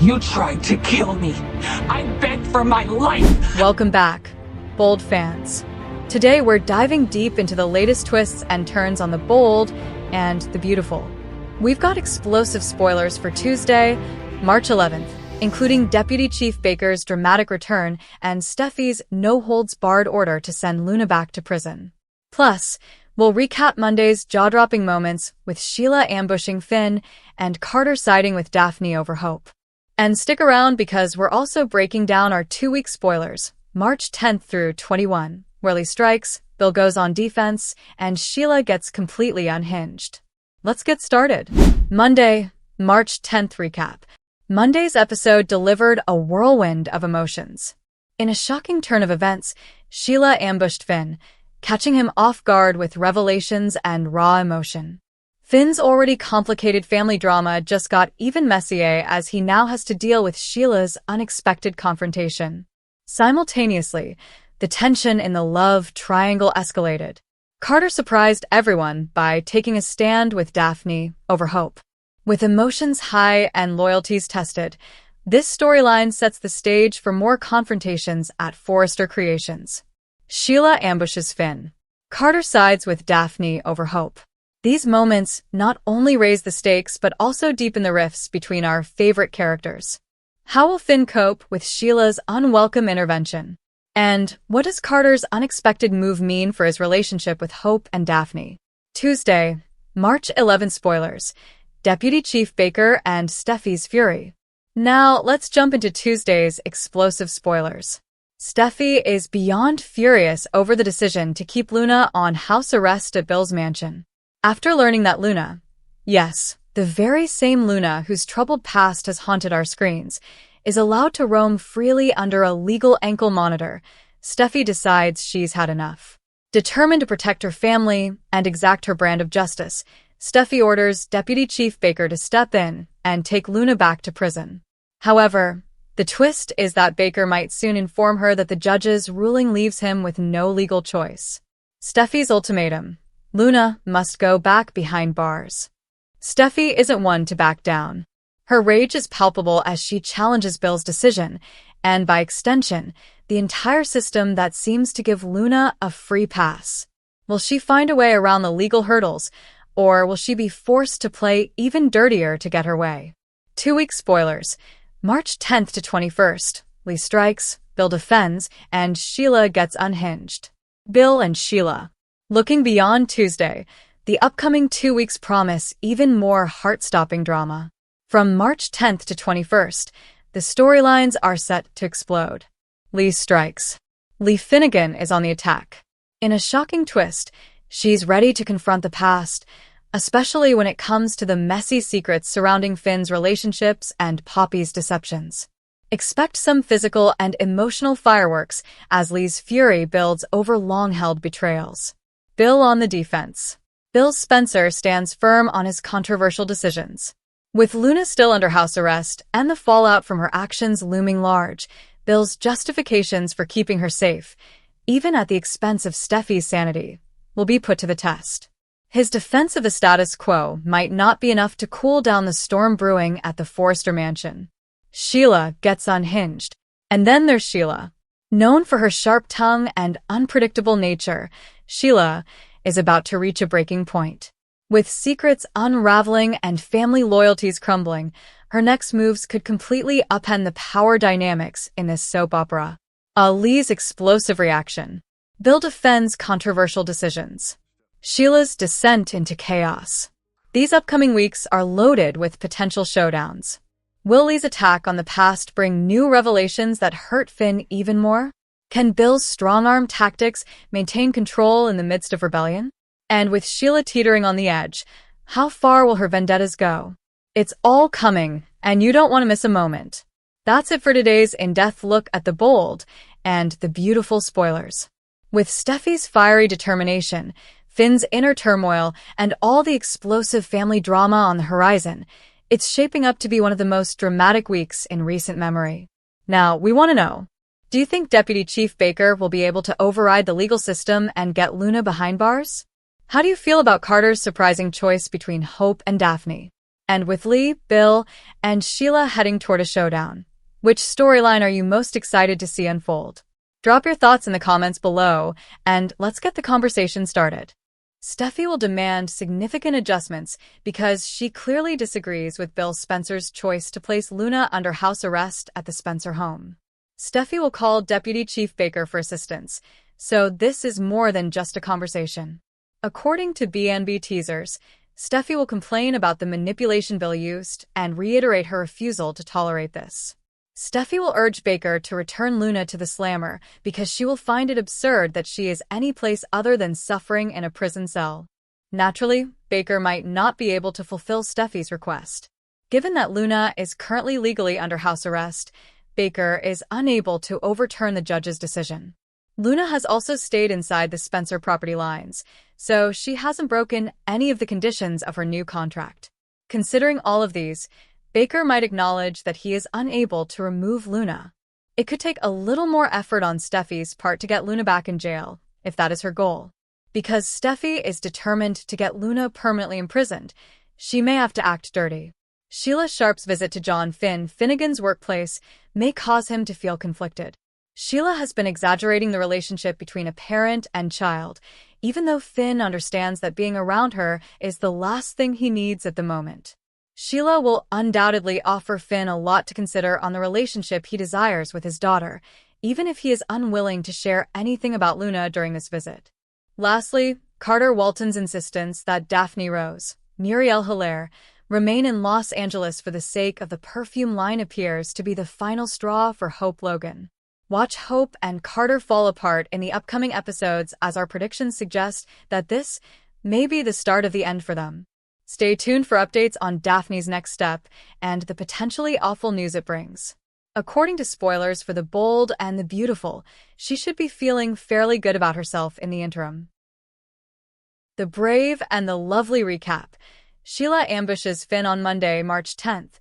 You tried to kill me. I begged for my life. Welcome back, Bold fans. Today we're diving deep into the latest twists and turns on the bold and the beautiful. We've got explosive spoilers for Tuesday, March 11th, including Deputy Chief Baker's dramatic return and Steffy's no-holds-barred order to send Luna back to prison. Plus, we'll recap Monday's jaw-dropping moments with Sheila ambushing Finn and Carter siding with Daphne over Hope. And stick around because we're also breaking down our 2-week spoilers, March 10th through 21. Whirly strikes, Bill goes on defense, and Sheila gets completely unhinged. Let's get started. Monday, March 10th recap. Monday's episode delivered a whirlwind of emotions. In a shocking turn of events, Sheila ambushed Finn, catching him off guard with revelations and raw emotion. Finn's already complicated family drama just got even messier as he now has to deal with Sheila's unexpected confrontation. Simultaneously, the tension in the love triangle escalated. Carter surprised everyone by taking a stand with Daphne over Hope. With emotions high and loyalties tested, this storyline sets the stage for more confrontations at Forrester Creations. Sheila ambushes Finn. Carter sides with Daphne over Hope. These moments not only raise the stakes but also deepen the rifts between our favorite characters. How will Finn cope with Sheila's unwelcome intervention? And what does Carter's unexpected move mean for his relationship with Hope and Daphne? Tuesday, March 11th spoilers. Deputy Chief Baker and Steffy's fury. Now, let's jump into Tuesday's explosive spoilers. Steffy is beyond furious over the decision to keep Luna on house arrest at Bill's mansion. After learning that Luna, yes, the very same Luna whose troubled past has haunted our screens, is allowed to roam freely under a legal ankle monitor, Steffy decides she's had enough. Determined to protect her family and exact her brand of justice, Steffy orders Deputy Chief Baker to step in and take Luna back to prison. However, the twist is that Baker might soon inform her that the judge's ruling leaves him with no legal choice. Steffy's ultimatum: Luna must go back behind bars. Steffy isn't one to back down. Her rage is palpable as she challenges Bill's decision, and by extension, the entire system that seems to give Luna a free pass. Will she find a way around the legal hurdles, or will she be forced to play even dirtier to get her way? 2-week spoilers. March 10th to 21st. Lee strikes, Bill defends, and Sheila gets unhinged. Bill and Sheila. Looking beyond Tuesday, the upcoming 2 weeks promise even more heart-stopping drama. From March 10th to 21st, the storylines are set to explode. Lee strikes. Lee Finnegan is on the attack. In a shocking twist, she's ready to confront the past, especially when it comes to the messy secrets surrounding Finn's relationships and Poppy's deceptions. Expect some physical and emotional fireworks as Lee's fury builds over long-held betrayals. Bill on the defense. Bill Spencer stands firm on his controversial decisions. With Luna still under house arrest and the fallout from her actions looming large, Bill's justifications for keeping her safe, even at the expense of Steffy's sanity, will be put to the test. His defense of the status quo might not be enough to cool down the storm brewing at the Forrester mansion. Sheila gets unhinged. And then there's Sheila. Known for her sharp tongue and unpredictable nature, Sheila is about to reach a breaking point. With secrets unraveling and family loyalties crumbling, her next moves could completely upend the power dynamics in this soap opera. Lee's explosive reaction. Bill defends controversial decisions. Sheila's descent into chaos. These upcoming weeks are loaded with potential showdowns. Will Lee's attack on the past bring new revelations that hurt Finn even more? Can Bill's strong-arm tactics maintain control in the midst of rebellion? And with Sheila teetering on the edge, how far will her vendettas go? It's all coming, and you don't want to miss a moment. That's it for today's in-depth look at the bold and the beautiful spoilers. With Steffy's fiery determination, Finn's inner turmoil, and all the explosive family drama on the horizon, it's shaping up to be one of the most dramatic weeks in recent memory. Now, we want to know, do you think Deputy Chief Baker will be able to override the legal system and get Luna behind bars? How do you feel about Carter's surprising choice between Hope and Daphne? And with Lee, Bill, and Sheila heading toward a showdown, which storyline are you most excited to see unfold? Drop your thoughts in the comments below, and let's get the conversation started. Steffy will demand significant adjustments because she clearly disagrees with Bill Spencer's choice to place Luna under house arrest at the Spencer home. Steffy will call Deputy Chief Baker for assistance, so this is more than just a conversation. According to BNB teasers, Steffy will complain about the manipulation Bill used and reiterate her refusal to tolerate this. Steffy will urge Baker to return Luna to the slammer because she will find it absurd that she is any place other than suffering in a prison cell. Naturally, Baker might not be able to fulfill Steffy's request. Given that Luna is currently legally under house arrest, Baker is unable to overturn the judge's decision. Luna has also stayed inside the Spencer property lines, so she hasn't broken any of the conditions of her new contract. Considering all of these, Baker might acknowledge that he is unable to remove Luna. It could take a little more effort on Steffy's part to get Luna back in jail, if that is her goal. Because Steffy is determined to get Luna permanently imprisoned, she may have to act dirty. Sheila Sharp's visit to John Finnegan's workplace may cause him to feel conflicted. Sheila has been exaggerating the relationship between a parent and child, even though Finn understands that being around her is the last thing he needs at the moment. Sheila will undoubtedly offer Finn a lot to consider on the relationship he desires with his daughter, even if he is unwilling to share anything about Luna during this visit. Lastly, Carter Walton's insistence that Daphne Rose, Muriel Hilaire, remain in Los Angeles for the sake of the perfume line appears to be the final straw for Hope Logan. Watch Hope and Carter fall apart in the upcoming episodes as our predictions suggest that this may be the start of the end for them. Stay tuned for updates on Daphne's next step and the potentially awful news it brings. According to spoilers for The Bold and the Beautiful, she should be feeling fairly good about herself in the interim. The Brave and the Lovely recap. Sheila ambushes Finn on Monday, March 10th.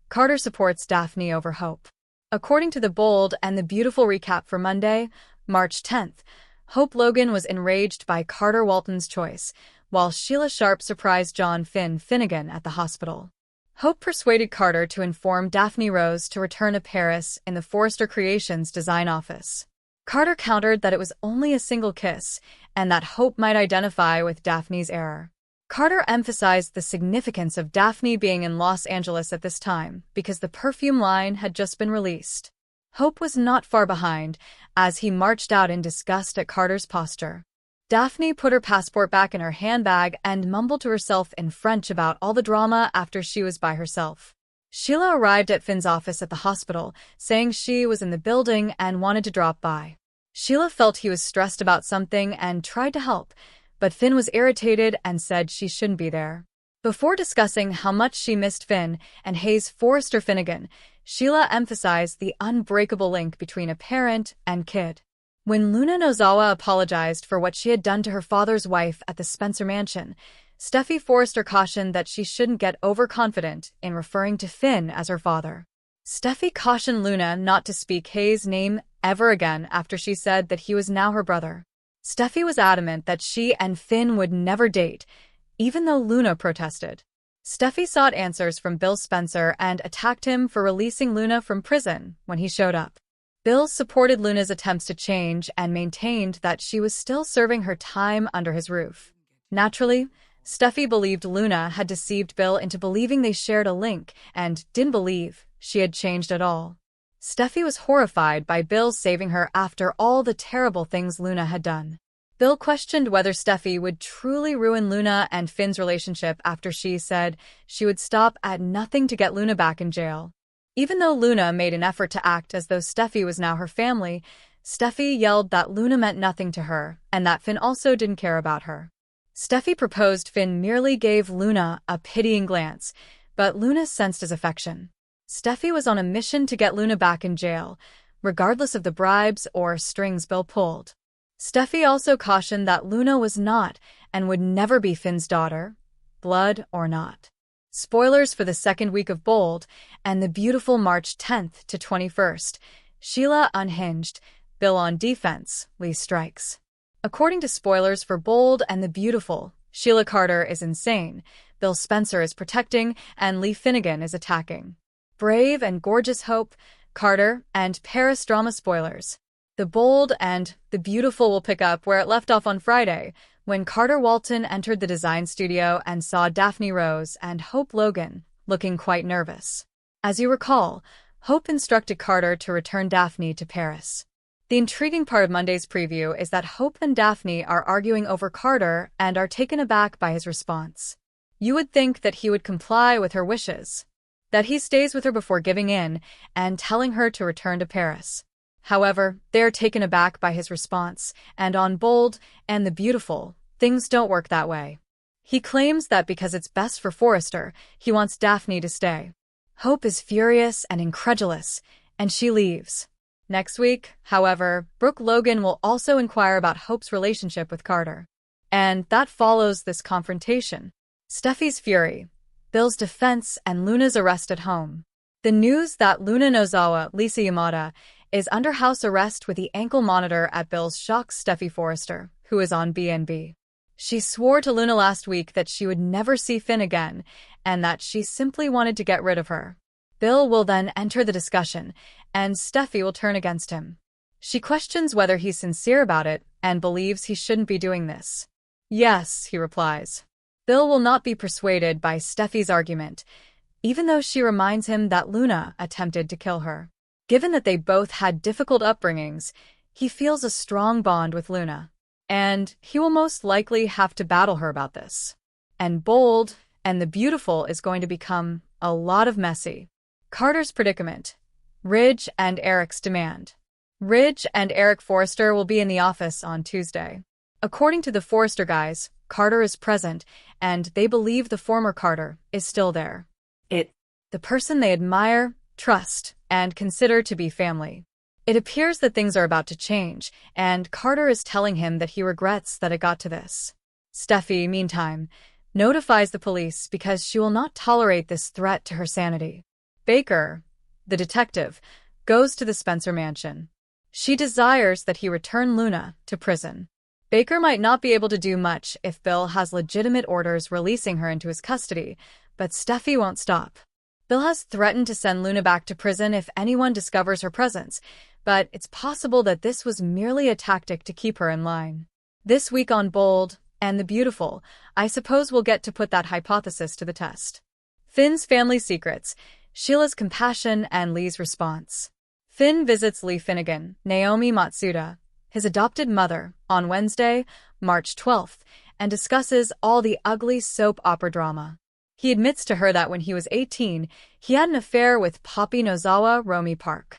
Carter supports Daphne over Hope. According to The Bold and the Beautiful recap for Monday, March 10th, Hope Logan was enraged by Carter Walton's choice, while Sheila Sharp surprised John Finnegan at the hospital. Hope persuaded Carter to inform Daphne Rose to return to Paris in the Forrester Creations design office. Carter countered that it was only a single kiss, and that Hope might identify with Daphne's error. Carter emphasized the significance of Daphne being in Los Angeles at this time because the perfume line had just been released. Hope was not far behind, as he marched out in disgust at Carter's posture. Daphne put her passport back in her handbag and mumbled to herself in French about all the drama after she was by herself. Sheila arrived at Finn's office at the hospital, saying she was in the building and wanted to drop by. Sheila felt he was stressed about something and tried to help, but Finn was irritated and said she shouldn't be there. Before discussing how much she missed Finn and Hayes Forrester Finnegan, Sheila emphasized the unbreakable link between a parent and kid. When Luna Nozawa apologized for what she had done to her father's wife at the Spencer mansion, Steffy Forrester cautioned that she shouldn't get overconfident in referring to Finn as her father. Steffy cautioned Luna not to speak Hayes' name ever again after she said that he was now her brother. Steffy was adamant that she and Finn would never date, even though Luna protested. Steffy sought answers from Bill Spencer and attacked him for releasing Luna from prison when he showed up. Bill supported Luna's attempts to change and maintained that she was still serving her time under his roof. Naturally, Steffy believed Luna had deceived Bill into believing they shared a link and didn't believe she had changed at all. Steffy was horrified by Bill saving her after all the terrible things Luna had done. Bill questioned whether Steffy would truly ruin Luna and Finn's relationship after she said she would stop at nothing to get Luna back in jail. Even though Luna made an effort to act as though Steffy was now her family, Steffy yelled that Luna meant nothing to her and that Finn also didn't care about her. Steffy proposed Finn merely gave Luna a pitying glance, but Luna sensed his affection. Steffy was on a mission to get Luna back in jail, regardless of the bribes or strings Bill pulled. Steffy also cautioned that Luna was not and would never be Finn's daughter, blood or not. Spoilers for the second week of Bold and the Beautiful March 10th to 21st. Sheila unhinged, Bill on defense, Lee strikes. According to spoilers for Bold and the Beautiful, Sheila Carter is insane. Bill Spencer is protecting, and Lee Finnegan is attacking. Brave and gorgeous Hope, Carter, and Paris drama spoilers. The Bold and the Beautiful will pick up where it left off on Friday, when Carter Walton entered the design studio and saw Daphne Rose and Hope Logan looking quite nervous. As you recall, Hope instructed Carter to return Daphne to Paris. The intriguing part of Monday's preview is that Hope and Daphne are arguing over Carter and are taken aback by his response. You would think that he would comply with her wishes, that he stays with her before giving in and telling her to return to Paris. However, they are taken aback by his response, and on Bold and the Beautiful, things don't work that way. He claims that because it's best for Forrester, he wants Daphne to stay. Hope is furious and incredulous, and she leaves. Next week, however, Brooke Logan will also inquire about Hope's relationship with Carter. And that follows this confrontation. Steffy's fury, Bill's defense, and Luna's arrest at home. The news that Luna Nozawa, Lisa Yamada, is under house arrest with the ankle monitor at Bill's shocks Steffy Forrester, who is on B&B. She swore to Luna last week that she would never see Finn again, and that she simply wanted to get rid of her. Bill will then enter the discussion, and Steffy will turn against him. She questions whether he's sincere about it and believes he shouldn't be doing this. Yes, he replies. Bill will not be persuaded by Steffy's argument, even though she reminds him that Luna attempted to kill her. Given that they both had difficult upbringings, he feels a strong bond with Luna, and he will most likely have to battle her about this. And Bold and the Beautiful is going to become a lot of messy. Carter's predicament. Ridge and Eric's demand. Ridge and Eric Forrester will be in the office on Tuesday. According to the Forrester guys, Carter is present, and they believe the former Carter is still there. The person they admire, trust, and consider to be family. It appears that things are about to change, and Carter is telling him that he regrets that it got to this. Steffy, meantime, notifies the police because she will not tolerate this threat to her sanity. Baker, the detective, goes to the Spencer mansion. She desires that he return Luna to prison. Baker might not be able to do much if Bill has legitimate orders releasing her into his custody, but Steffy won't stop. Bill has threatened to send Luna back to prison if anyone discovers her presence, but it's possible that this was merely a tactic to keep her in line. This week on Bold and the Beautiful, I suppose we'll get to put that hypothesis to the test. Finn's family secrets, Sheila's compassion, and Lee's response. Finn visits Lee Finnegan, Naomi Matsuda, his adopted mother, on Wednesday, March 12th, and discusses all the ugly soap opera drama. He admits to her that when he was 18, he had an affair with Poppy Nozawa Romy Park.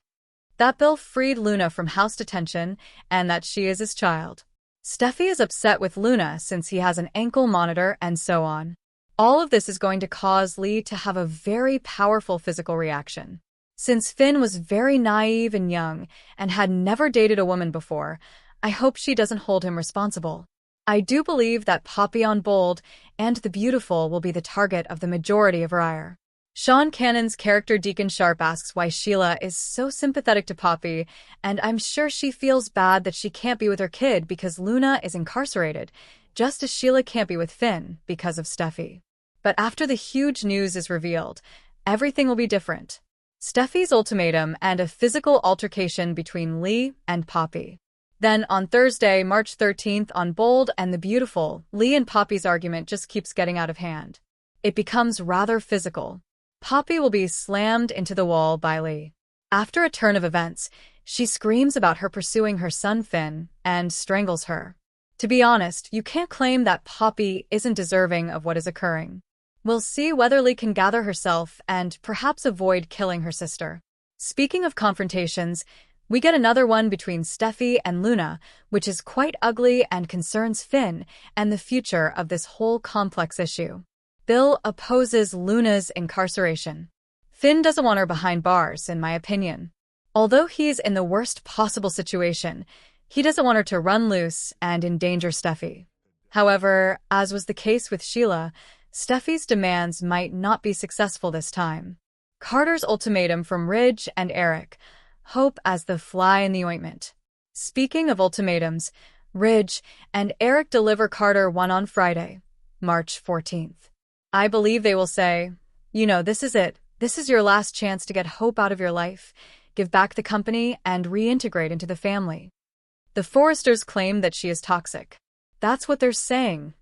That Bill freed Luna from house detention, and that she is his child. Steffy is upset with Luna since he has an ankle monitor and so on. All of this is going to cause Lee to have a very powerful physical reaction. Since Finn was very naive and young and had never dated a woman before, I hope she doesn't hold him responsible. I do believe that Poppy on Bold and the Beautiful will be the target of the majority of her ire. Sean Cannon's character Deacon Sharp asks why Sheila is so sympathetic to Poppy, and I'm sure she feels bad that she can't be with her kid because Luna is incarcerated, just as Sheila can't be with Finn because of Steffy. But after the huge news is revealed, everything will be different. Steffy's ultimatum and a physical altercation between Lee and Poppy. Then, on Thursday, March 13th, on Bold and the Beautiful, Lee and Poppy's argument just keeps getting out of hand. It becomes rather physical. Poppy will be slammed into the wall by Lee. After a turn of events, she screams about her pursuing her son Finn and strangles her. To be honest, you can't claim that Poppy isn't deserving of what is occurring. We'll see whether Lee can gather herself and perhaps avoid killing her sister. Speaking of confrontations, we get another one between Steffy and Luna, which is quite ugly and concerns Finn and the future of this whole complex issue. Bill opposes Luna's incarceration. Finn doesn't want her behind bars, in my opinion. Although he's in the worst possible situation, he doesn't want her to run loose and endanger Steffy. However, as was the case with Sheila, Steffy's demands might not be successful this time. Carter's ultimatum from Ridge and Eric. Hope as the fly in the ointment. Speaking of ultimatums, Ridge and Eric deliver Carter one on Friday, March 14th. I believe they will say, this is it. This is your last chance to get hope out of your life, give back the company, and reintegrate into the family. The Forresters claim that she is toxic. That's what they're saying,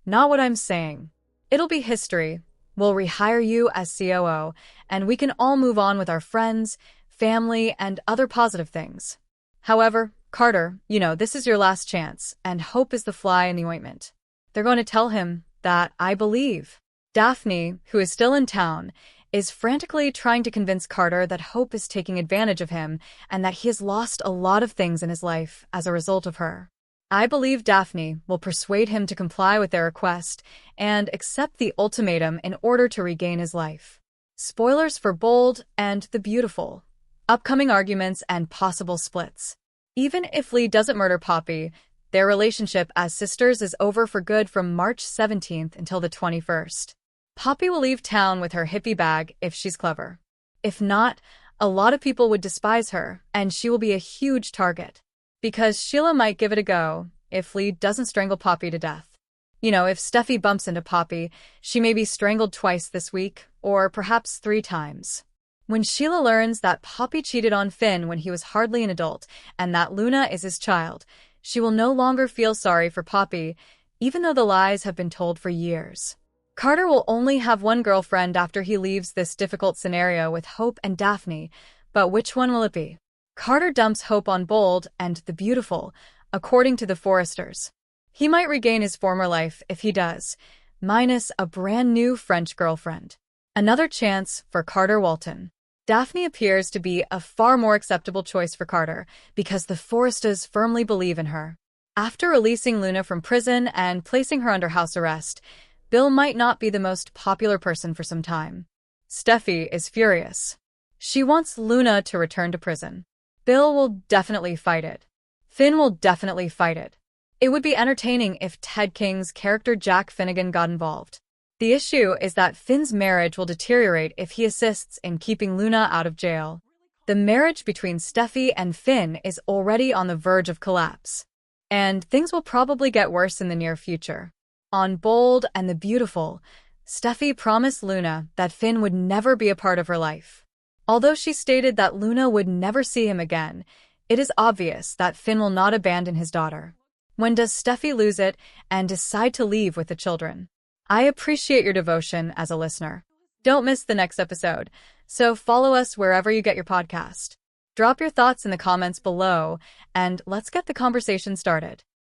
not what I'm saying. It'll be history. We'll rehire you as COO, and we can all move on with our friends, family, and other positive things. However, Carter, this is your last chance, and hope is the fly in the ointment. They're going to tell him that, I believe. Daphne, who is still in town, is frantically trying to convince Carter that Hope is taking advantage of him and that he has lost a lot of things in his life as a result of her. I believe Daphne will persuade him to comply with their request and accept the ultimatum in order to regain his life. Spoilers for Bold and the Beautiful. Upcoming arguments and possible splits. Even if Lee doesn't murder Poppy, their relationship as sisters is over for good from March 17th until the 21st. Poppy will leave town with her hippie bag if she's clever. If not, a lot of people would despise her, and she will be a huge target. Because Sheila might give it a go if Lee doesn't strangle Poppy to death. If Steffi bumps into Poppy, she may be strangled twice this week, or perhaps 3 times. When Sheila learns that Poppy cheated on Finn when he was hardly an adult, and that Luna is his child, she will no longer feel sorry for Poppy, even though the lies have been told for years. Carter will only have one girlfriend after he leaves this difficult scenario with Hope and Daphne, but which one will it be? Carter dumps Hope on Bold and the Beautiful, according to the Forresters. He might regain his former life if he does, minus a brand new French girlfriend. Another chance for Carter Walton. Daphne appears to be a far more acceptable choice for Carter because the Forresters firmly believe in her. After releasing Luna from prison and placing her under house arrest, Bill might not be the most popular person for some time. Steffi is furious. She wants Luna to return to prison. Bill will definitely fight it. Finn will definitely fight it. It would be entertaining if Ted King's character Jack Finnegan got involved. The issue is that Finn's marriage will deteriorate if he assists in keeping Luna out of jail. The marriage between Steffi and Finn is already on the verge of collapse. And things will probably get worse in the near future. On Bold and the Beautiful, Steffi promised Luna that Finn would never be a part of her life. Although she stated that Luna would never see him again, it is obvious that Finn will not abandon his daughter. When does Steffi lose it and decide to leave with the children? I appreciate your devotion as a listener. Don't miss the next episode, so follow us wherever you get your podcast. Drop your thoughts in the comments below, and let's get the conversation started.